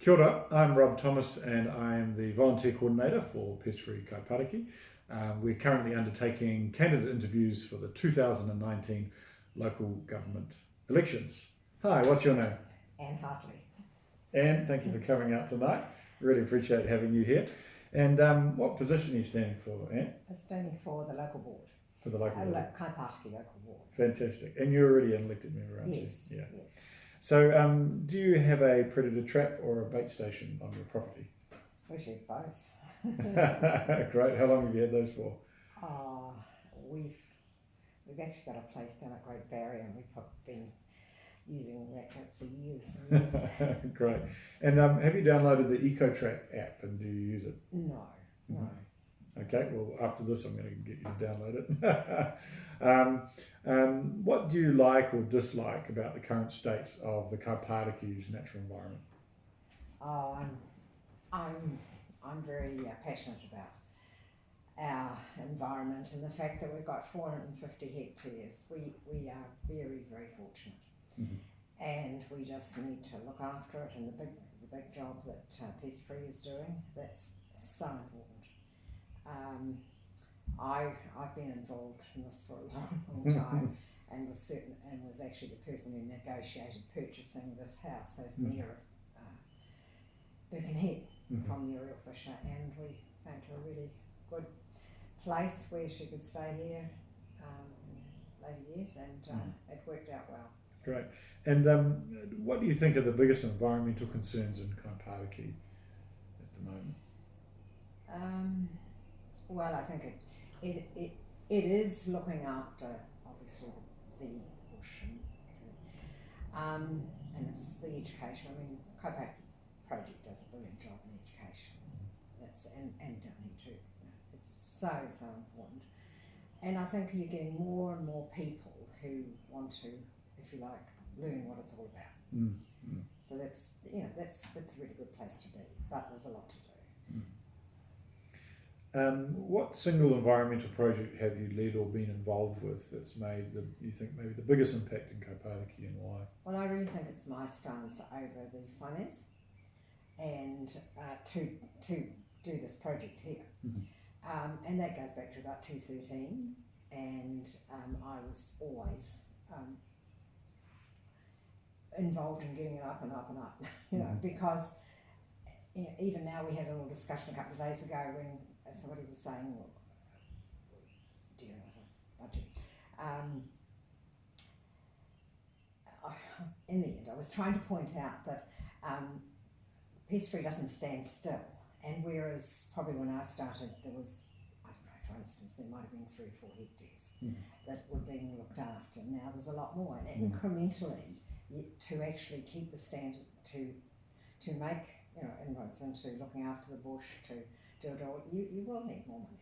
Kia ora, I'm Rob Thomas and I am the Volunteer Coordinator for Pest Free Kaipatiki. We're currently undertaking candidate interviews for the 2019 local government elections. Hi, what's your name? Anne Hartley. Anne, thank you for coming out tonight. Really appreciate having you here. And what position are you standing for, Anne? I'm standing for the local board. For the local board? Kaipatiki local board. Fantastic. And you're already an elected member, aren't Yes, you? Yeah. yes. So do you have a predator trap or a bait station on your property? Actually, both. Great. How long have you had those for? We've actually got a place down at Great Barrier and we've been using rat traps for years and years. Great. And have you downloaded the EcoTrack app and do you use it? No. Okay, well after this I'm going to get you to download it. What do you like or dislike about the current state of the Kaipatiki's natural environment? I'm very passionate about our environment and the fact that we've got 450 hectares. We are very, very fortunate. And we just need to look after it, and the big job that Pest Free is doing, that's so important. I've been involved in this for a long time and was actually the person who negotiated purchasing this house as Mayor of Birkenhead from Muriel Fisher, and we found her a really good place where she could stay here in later years, and it worked out well. Great. And what do you think are the biggest environmental concerns in Kaipatiki at the moment? Well, I think it is looking after obviously the bush and it's the education. I mean, Kaipatiki project does a brilliant job in education. And down here too. It's so important. And I think you're getting more and more people who want to, if you like, learn what it's all about. So that's a really good place to be, but there's a lot to do. What single environmental project have you led or been involved with that's made you think maybe the biggest impact in Kaipatiki, and why? Well, I really think it's my stance over the finance and to do this project here. And that goes back to about 2013, and I was always involved in getting it up and up and up, because even now we had a little discussion a couple of days ago when somebody was saying, well, dealing with a budget. In the end, I was trying to point out that Pest Free doesn't stand still, and whereas probably when I started there was, I don't know, for instance, there might have been 3 or 4 hectares that were being looked after. Now there's a lot more, and incrementally, to actually keep the standard, to make inroads into looking after the bush, to do it all, you will need more money.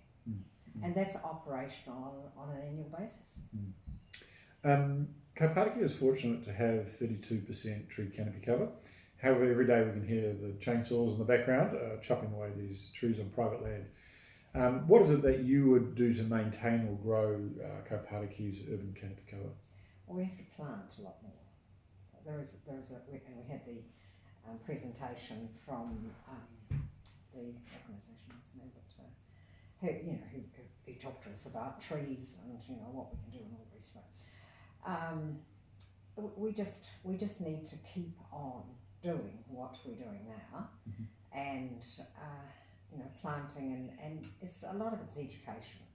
And that's operational on an annual basis. Kaipatiki is fortunate to have 32% tree canopy cover. However, every day we can hear the chainsaws in the background chopping away these trees on private land. What is it that you would do to maintain or grow Kaipatiki's urban canopy cover? Well, we have to plant a lot more. We had the presentation from the organisation, who talked to us about trees and what we can do and all this. We just need to keep on doing what we're doing now, and planting and it's a lot of it's education.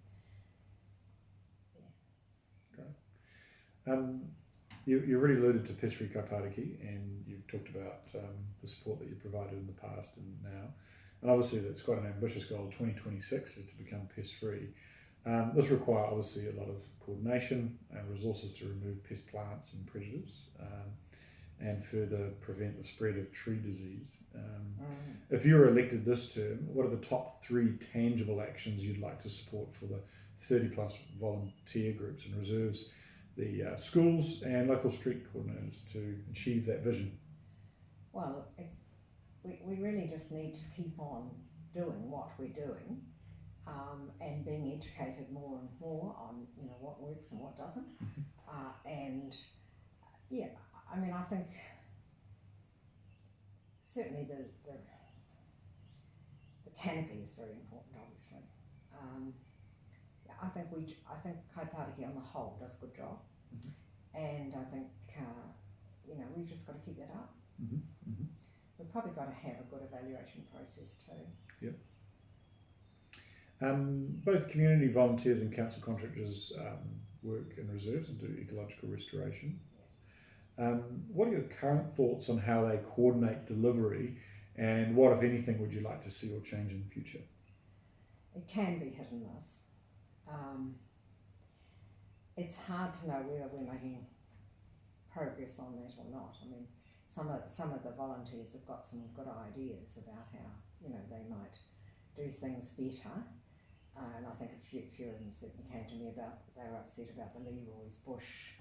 Great. You already alluded to Pest Free Kaipatiki, and you've talked about the support that you provided in the past and now. And obviously that's quite an ambitious goal. 2026 is to become pest free. This requires obviously a lot of coordination and resources to remove pest plants and predators and further prevent the spread of tree disease. If you were elected this term, what are the top 3 tangible actions you'd like to support for the 30 plus volunteer groups and reserves, the schools and local street coordinators to achieve that vision? Well, we really just need to keep on doing what we're doing, and being educated more and more on what works and what doesn't. And yeah, I mean, I think certainly the canopy is very important, obviously. I think Kaipatiki on the whole does a good job, and I think we've just got to keep that up. We've probably got to have a good evaluation process too. Yep. Both community volunteers and council contractors work in reserves and do ecological restoration. Yes. What are your current thoughts on how they coordinate delivery, and what, if anything, would you like to see or change in the future? It can be hit and miss. It's hard to know whether we're making progress on that or not. I mean, some of the volunteers have got some good ideas about how they might do things better, and I think a few of them certainly came to me about they were upset about the Leroy's bush,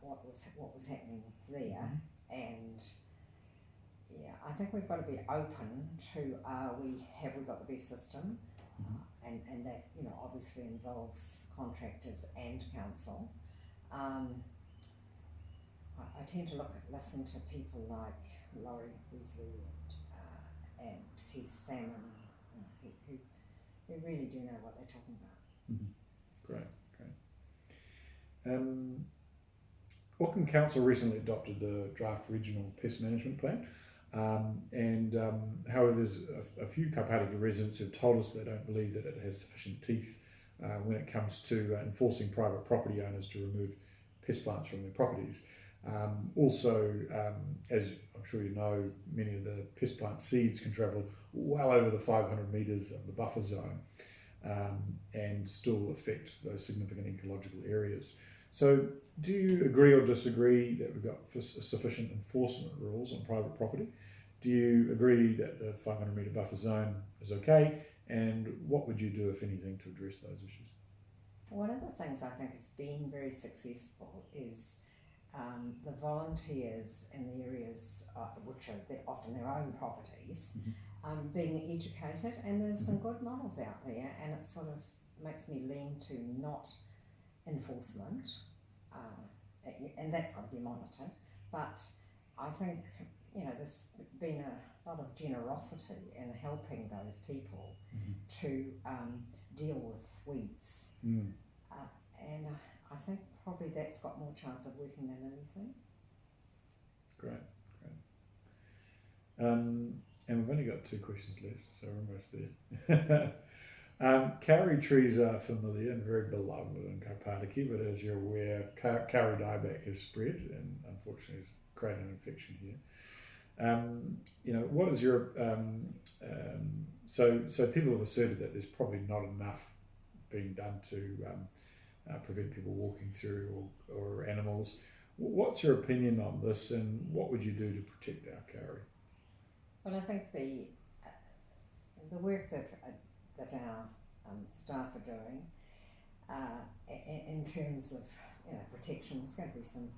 what was happening there, and I think we've got to be open to have we got the best system. And that obviously involves contractors and council. I tend to listen to people like Laurie Weasley and Keith Salmon, who really do know what they're talking about. Great. Auckland Council recently adopted the draft regional pest management plan. However, there's a few Kaipatiki residents who've told us they don't believe that it has sufficient teeth when it comes to enforcing private property owners to remove pest plants from their properties. Also, as I'm sure you know, many of the pest plant seeds can travel well over the 500 metres of the buffer zone and still affect those significant ecological areas. So, do you agree or disagree that we've got sufficient enforcement rules on private property? Do you agree that the 500 metre buffer zone is okay? And what would you do, if anything, to address those issues? One of the things I think has been very successful is the volunteers in the areas, which are often their own properties, being educated, and there's some good models out there, and it sort of makes me lean to not enforcement, and that's got to be monitored. But I think there's been a lot of generosity in helping those people to deal with weeds, and I think probably that's got more chance of working than anything. Great. And we've only got 2 questions left, so we're almost there. Kauri trees are familiar and very beloved in Kaipatiki, but as you're aware, Kauri dieback has spread and unfortunately has created an infection here. What is your so people have asserted that there's probably not enough being done to prevent people walking through or animals. What's your opinion on this, and what would you do to protect our Kauri? Well, I think the work that our staff are doing in terms of protection, there's going to be some.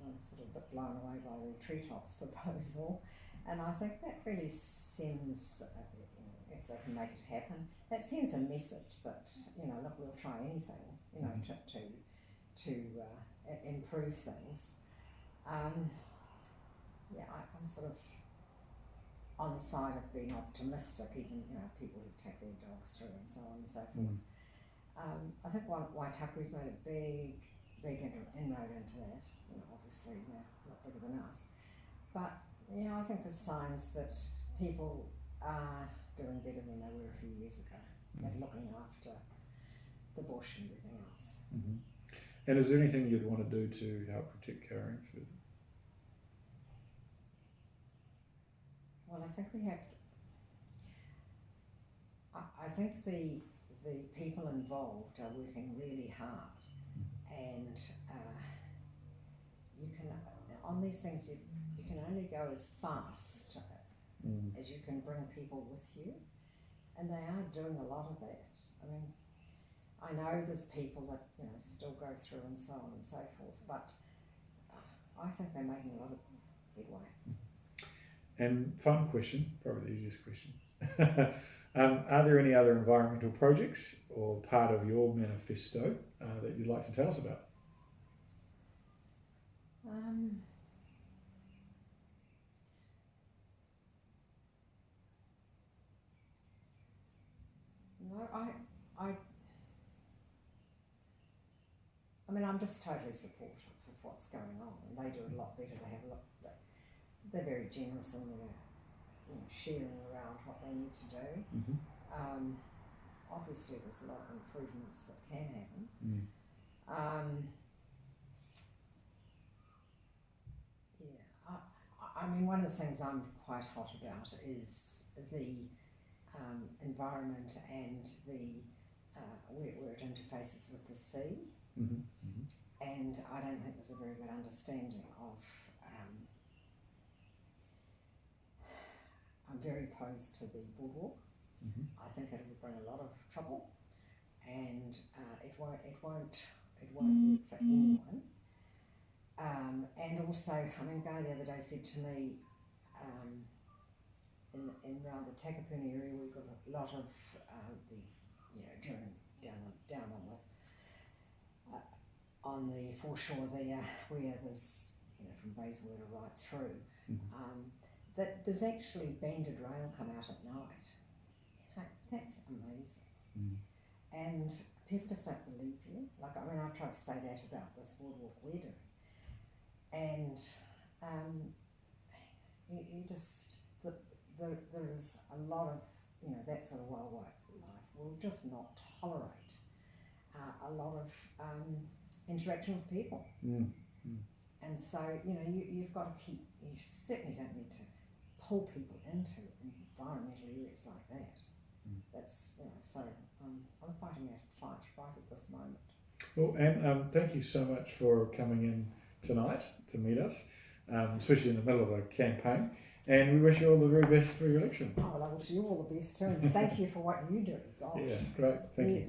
I'm sort of a bit blown away by the treetops proposal, and I think that really sends, if they can make it happen, that sends a message that look, we'll try anything, to improve things. I'm sort of on the side of being optimistic, even people who take their dogs through and so on and so forth. I think Waitaku's made a big inroad into that. Obviously they're a lot bigger than us, but I think there's signs that people are doing better than they were a few years ago at looking after the bush and everything else. And is there anything you'd want to do to help protect Kauri further? Well, I think we have to, I think the people involved are working really hard, and you can, on these things, you can only go as fast as you can bring people with you, and they are doing a lot of that. I mean, I know there's people that still go through and so on and so forth, but I think they're making a lot of headway. And final question, probably the easiest question. Are there any other environmental projects or part of your manifesto that you'd like to tell us about? I mean, I'm just totally supportive of what's going on, and they do a lot better. They have a lot. They're very generous in their sharing around what they need to do. Mm-hmm. Obviously, there's a lot of improvements that can happen. I mean, one of the things I'm quite hot about is the environment and the where it interfaces with the sea. Mm-hmm. Mm-hmm. And I don't think there's a very good understanding of. I'm very opposed to the boardwalk. Mm-hmm. I think it will bring a lot of trouble, and it won't work for anyone. And also, I mean, Guy the other day said to me, in around the Takapuna area, we've got a lot of down on the foreshore there, where there's from Bayswater right through. Mm-hmm. That there's actually banded rail come out at night. That's amazing. And people just don't believe you. Like, I mean, I've tried to say that about this boardwalk we're doing. And you just, there's a lot of, that sort of wildlife will just not tolerate a lot of interaction with people. And so, you've got to keep, you certainly don't need to pull people into environmental areas like that. That's, so I'm fighting that fight right at this moment. Well, and thank you so much for coming in tonight to meet us, especially in the middle of a campaign. And we wish you all the very best for your election. Oh, well, I wish you all the best too, and thank you for what you do. Gosh. Yeah, great. Thank you.